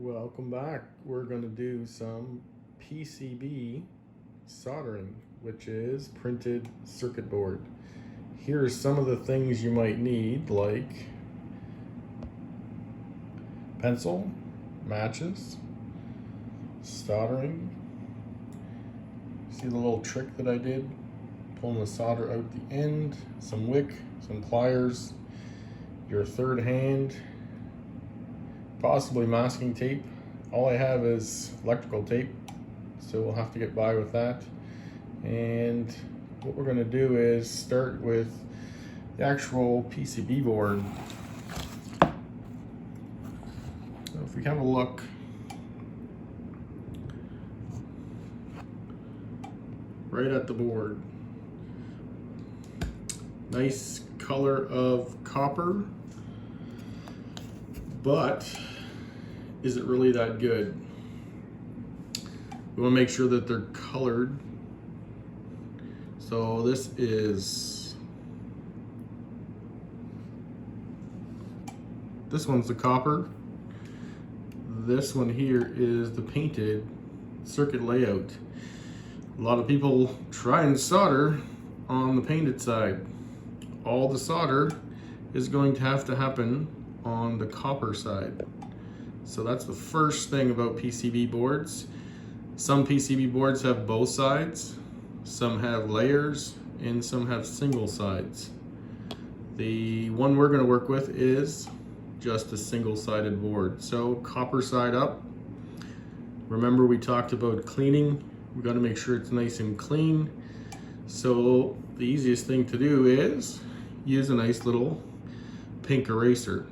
Welcome back. We're going to do some PCB soldering, which is printed circuit board. Here are some of the things you might need, like pencil, matches, soldering. See the little trick that I did? Pulling the solder out the end, some wick, some pliers, your third hand, possibly masking tape. All I have is electrical tape, so we'll have to get by with that. And what we're going to do is start with the actual PCB board. So if we have a look, right at the board, nice color of copper, but is it really that good? We want to make sure that they're colored. So this one's the copper. This one here is the painted circuit layout. A lot of people try and solder on the painted side. All the solder is going to have to happen on the copper side. So that's the first thing about PCB boards. Some PCB boards have both sides, some have layers, and some have single sides. The one we're going to work with is just a single-sided board. So copper side up. Remember we talked about cleaning. We got to make sure it's nice and clean. So the easiest thing to do is use a nice little pink eraser.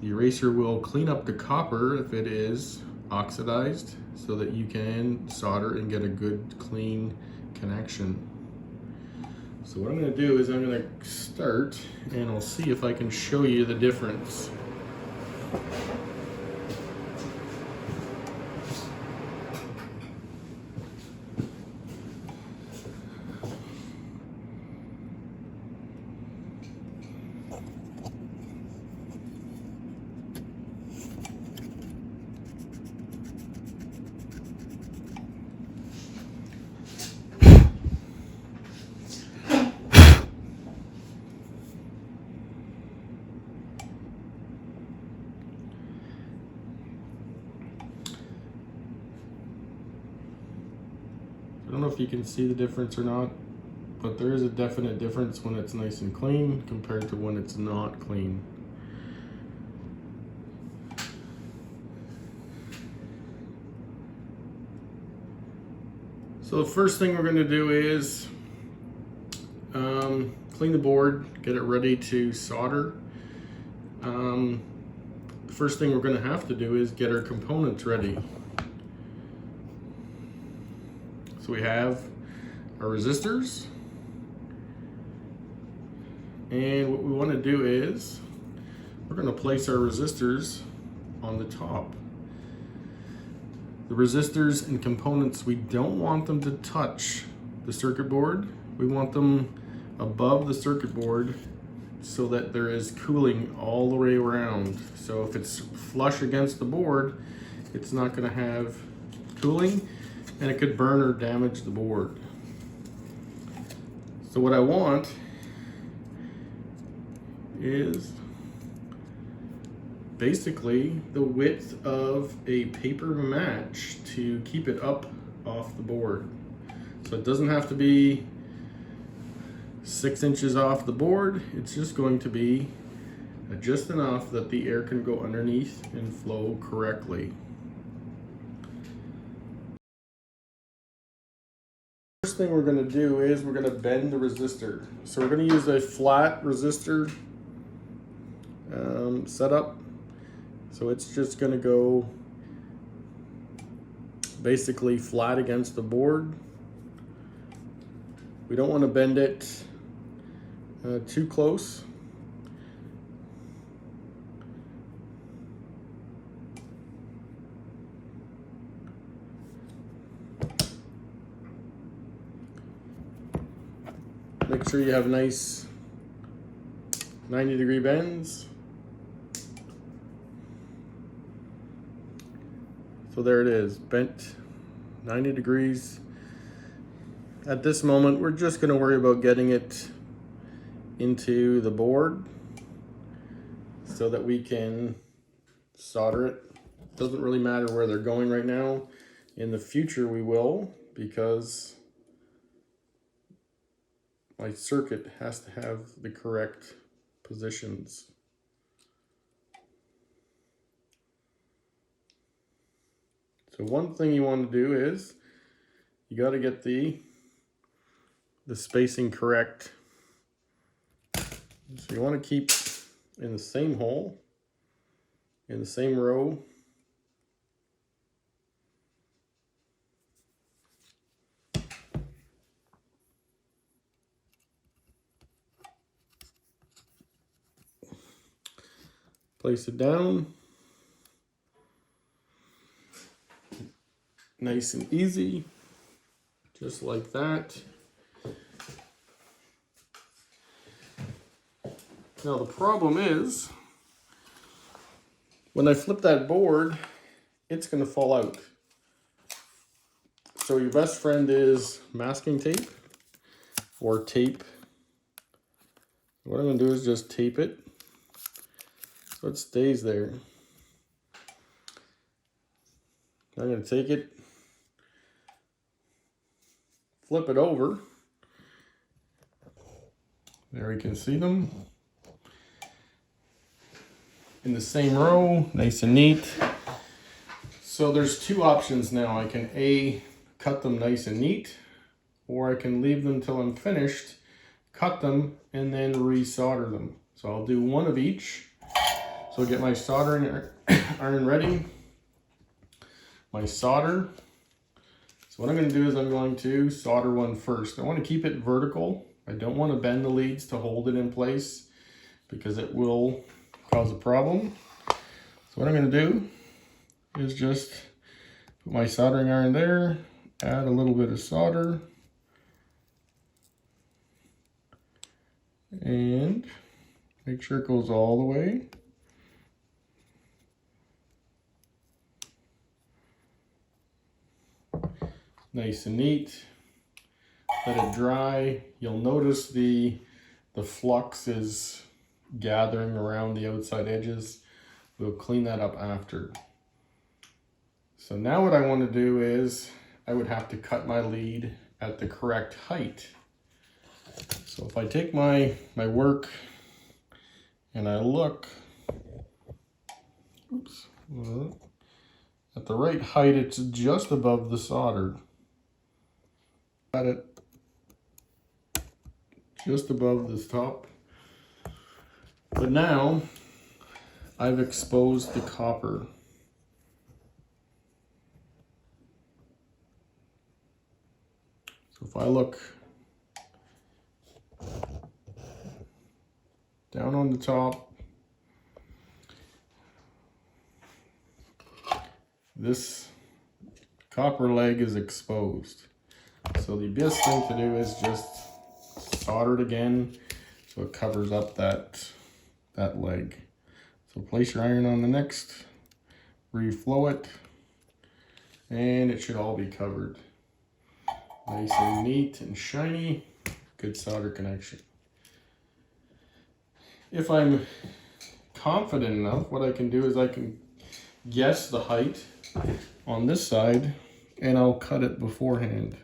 The eraser will clean up the copper if it is oxidized so that you can solder and get a good clean connection. So what I'm going to do is I'm going to start and I'll see if I can show you the difference. I don't know if you can see the difference or not, but there is a definite difference when it's nice and clean compared to when it's not clean. So the first thing we're going to do is clean the board, get it ready to solder. The first thing we're going to have to do is get our components ready. So we have our resistors, and what we want to do is we're going to place our resistors on the top. The resistors and components, we don't want them to touch the circuit board. We want them above the circuit board so that there is cooling all the way around. So if it's flush against the board, it's not going to have cooling, and it could burn or damage the board. So what I want is basically the width of a paper match to keep it up off the board. So it doesn't have to be 6 inches off the board. It's just going to be just enough that the air can go underneath and flow correctly. First thing we're going to do is we're going to bend the resistor. So we're going to use a flat resistor setup. So it's just going to go basically flat against the board. We don't want to bend it too close. Make sure you have nice 90-degree bends. So there it is, bent 90 degrees. At this moment, we're just going to worry about getting it into the board so that we can solder it. Doesn't really matter where they're going right now. In the future we will, because my circuit has to have the correct positions. So one thing you want to do is you got to get the spacing correct. So you want to keep in the same hole, in the same row. Place it down. Nice and easy, just like that. Now the problem is, when I flip that board, it's going to fall out. So your best friend is masking tape or tape. What I'm going to do is just tape it so it stays there. I'm going to take it, flip it over. There you can see them in the same row, nice and neat. So there's two options now. I can A, cut them nice and neat, or I can leave them till I'm finished, cut them, and then re-solder them. So I'll do one of each. So I'll get my soldering iron ready, my solder. So what I'm going to do is I'm going to solder one first. I want to keep it vertical. I don't want to bend the leads to hold it in place because it will cause a problem. So what I'm going to do is just put my soldering iron there, add a little bit of solder, and make sure it goes all the way. Nice and neat. Let it dry. You'll notice the flux is gathering around the outside edges. We'll clean that up after. So now what I want to do is I would have to cut my lead at the correct height. So if I take my work and I look, oops, at the right height, it's just above the solder. Got it just above the top. But now I've exposed the copper. So if I look down on the top, this copper leg is exposed. So the best thing to do is just solder it again so it covers up that leg. So place your iron on the next, reflow it, and it should all be covered. Nice and neat and shiny, good solder connection. If I'm confident enough, what I can do is I can guess the height on this side and I'll cut it beforehand.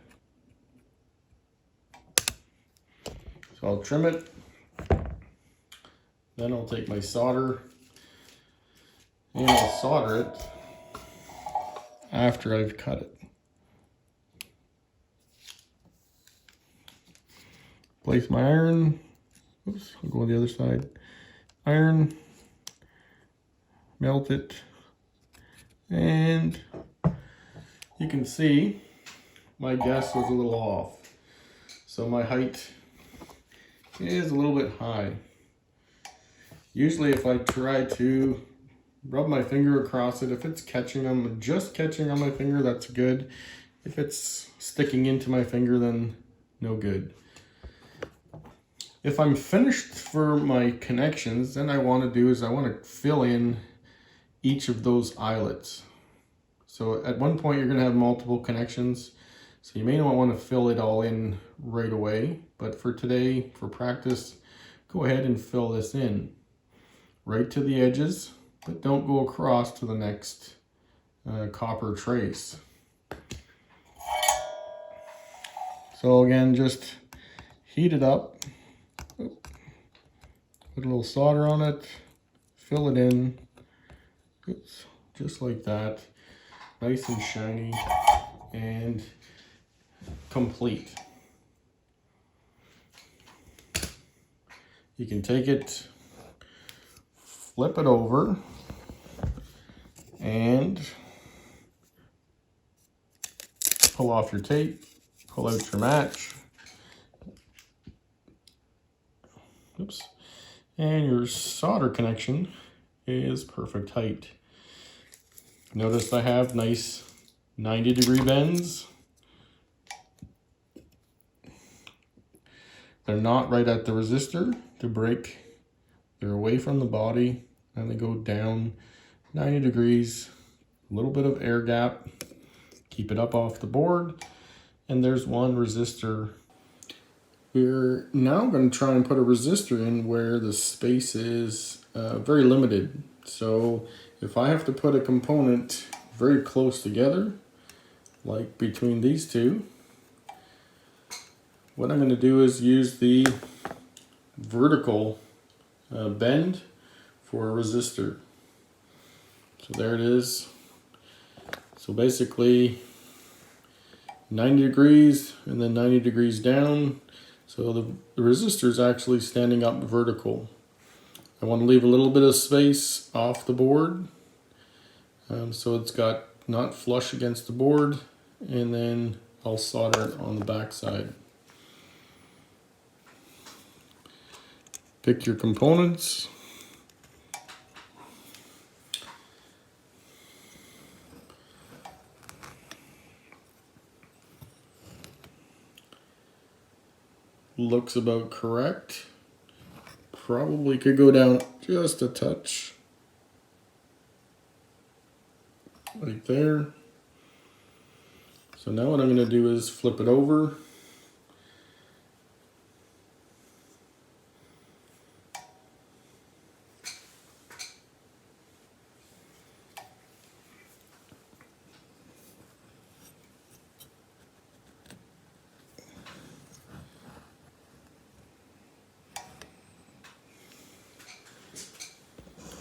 So I'll trim it, then I'll take my solder and I'll solder it after I've cut it. Place my iron, oops, I'll go on the other side. Iron, melt it, and you can see my guess was a little off. So my height is a little bit high. Usually if I try to rub my finger across it, if it's catching them, just catching on my finger, that's good. If it's sticking into my finger, then no good. If I'm finished for my connections, then I want to do is I want to fill in each of those eyelets. So at one point you're going to have multiple connections, so you may not want to fill it all in right away, but for today, for practice, go ahead and fill this in right to the edges, but don't go across to the next copper trace. So again, just heat it up, put a little solder on it, fill it in, oops, just like that, nice and shiny and complete. You can take it, flip it over, and pull off your tape, pull out your match, oops, and your solder connection is perfect height. Notice I have nice 90-degree bends. They're not right at the resistor to break. They're away from the body and they go down 90 degrees, a little bit of air gap, keep it up off the board, and there's one resistor. We're now going to try and put a resistor in where the space is very limited. So if I have to put a component very close together, like between these two, what I'm going to do is use the vertical bend for a resistor. So there it is. So basically 90 degrees and then 90 degrees down. So the resistor is actually standing up vertical. I want to leave a little bit of space off the board, so it's got not flush against the board, and then I'll solder it on the back side. Pick your components. Looks about correct. Probably could go down just a touch. Right there. So now what I'm going to do is flip it over.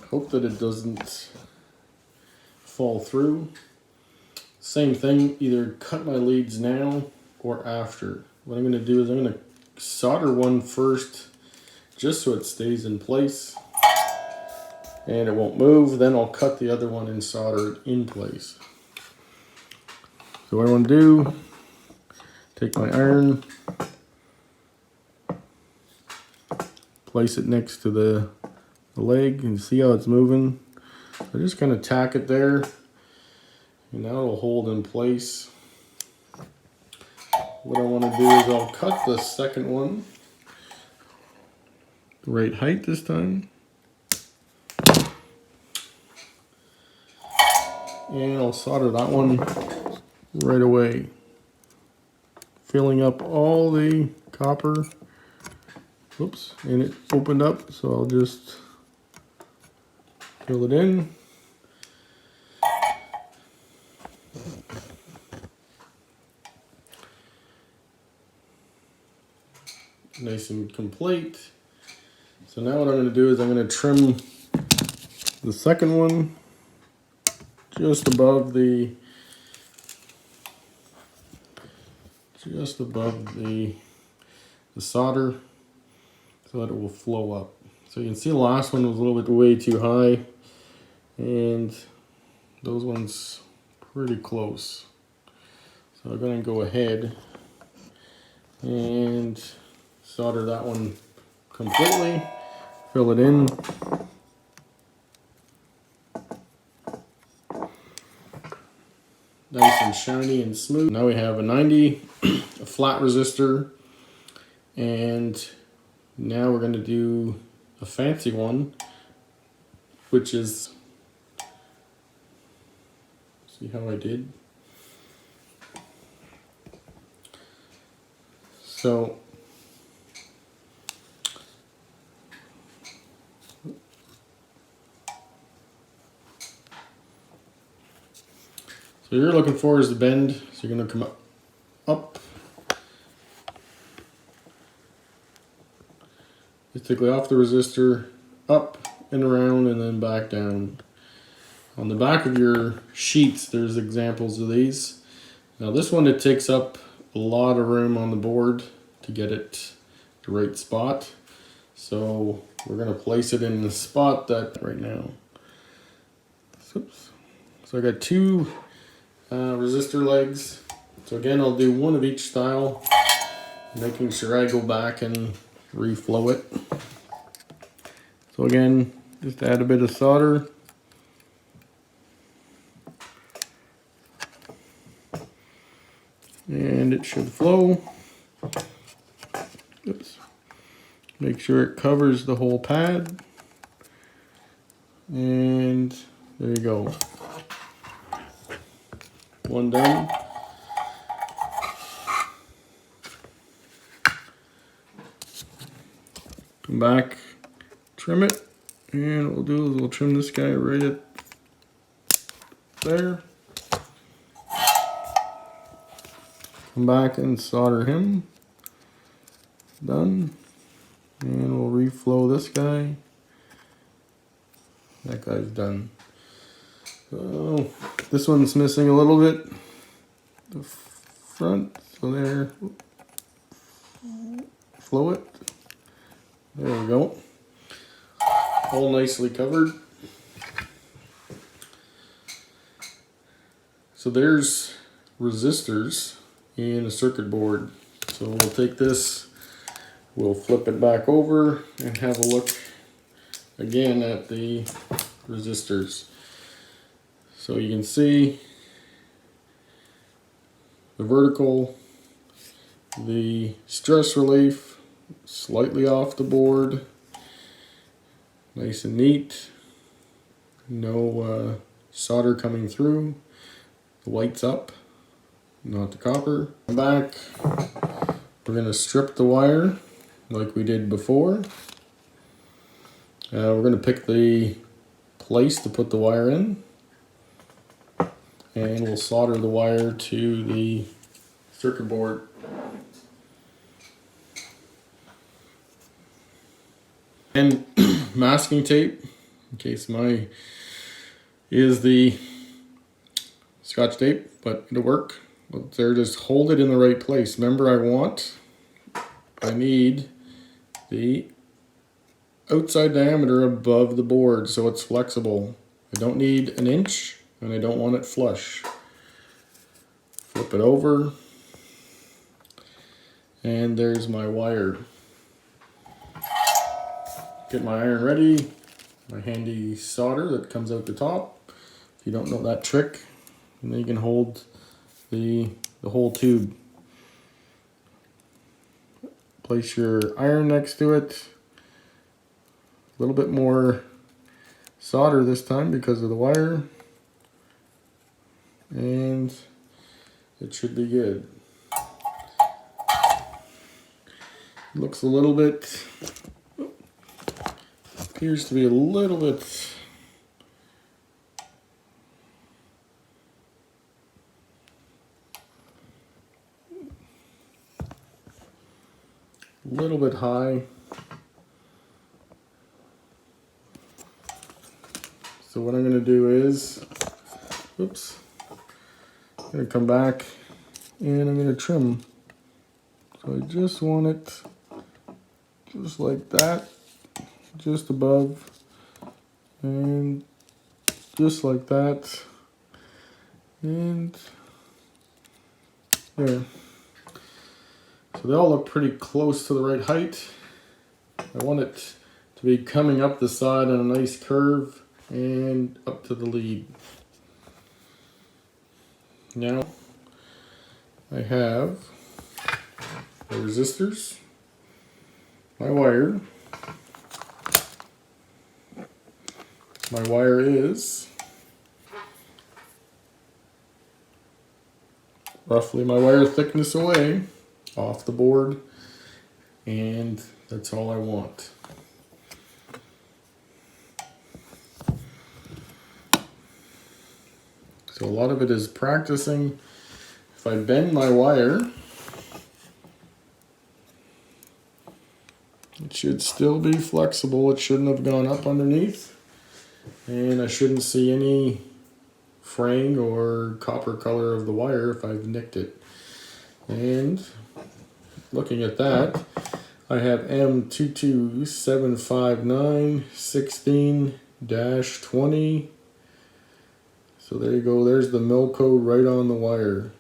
Hope that it doesn't fall through. Same thing, either cut my leads now or after. What I'm going to do is I'm going to solder one first just so it stays in place and it won't move. Then I'll cut the other one and solder it in place. So what I want to do, take my iron, place it next to the leg and see how it's moving. I just kind of tack it there, and now it'll hold in place. What I want to do is I'll cut the second one the right height this time, and I'll solder that one right away, filling up all the copper. Oops, and it opened up, so I'll just fill it in. Nice and complete. So now what I'm going to do is I'm going to trim the second one just above the solder so that it will flow up. So you can see the last one was a little bit way too high, and those ones pretty close. So I'm going to go ahead and solder that one completely, fill it in. Nice and shiny and smooth. Now we have a 90, a flat resistor, and now we're going to do a fancy one, which is, so See how I did? So you're looking for is the bend. So you're going to come up, basically off the resistor, up and around, and then back down. On the back of your sheets, there's examples of these. Now this one, it takes up a lot of room on the board to get it the right spot. So we're going to place it in the spot that right now. Oops. So I got two resistor legs. So again, I'll do one of each style, making sure I go back and reflow it. So again, just add a bit of solder. And it should flow. Oops. Make sure it covers the whole pad. And there you go. One done. Come back, trim it, and what we'll do is we'll trim this guy right at there. Come back and solder him. Done. And we'll reflow this guy. That guy's done. So this one's missing a little bit. The front, so there. Flow it. There we go. All nicely covered. So there's resistors in a circuit board. So we'll take this, we'll flip it back over and have a look again at the resistors. So you can see the vertical, the stress relief, slightly off the board, nice and neat, no solder coming through, the white's up, not the copper. Back, we're going to strip the wire like we did before. We're going to pick the place to put the wire in, and we'll solder the wire to the circuit board. And masking tape, in case my is the Scotch tape, but it'll work. But there, just hold it in the right place. Remember, I need the outside diameter above the board so it's flexible. I don't need an inch, and I don't want it flush. Flip it over, and there's my wire. Get my iron ready, my handy solder that comes out the top. If you don't know that trick, and then you can hold the whole tube. Place your iron next to it. A little bit more solder this time because of the wire. And it should be good. Looks a little bit, appears to be a little bit high. So what I'm going to do is, oops, I'm going to come back and I'm going to trim. So I just want it just like that, just above, and just like that, and there. So they all look pretty close to the right height. I want it to be coming up the side on a nice curve and up to the lead. Now I have the resistors, my wire. My wire is roughly my wire thickness away off the board, and that's all I want. So a lot of it is practicing. If I bend my wire, it should still be flexible. It shouldn't have gone up underneath, and I shouldn't see any fraying or copper color of the wire if I've nicked it. And looking at that, I have M22759 16-20. So there you go, there's the mill code right on the wire.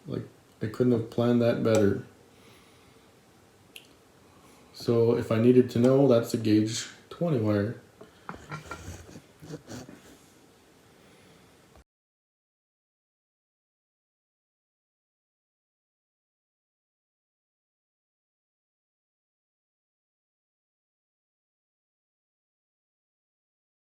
Like, I couldn't have planned that better. So if I needed to know, that's a gauge 20 wire.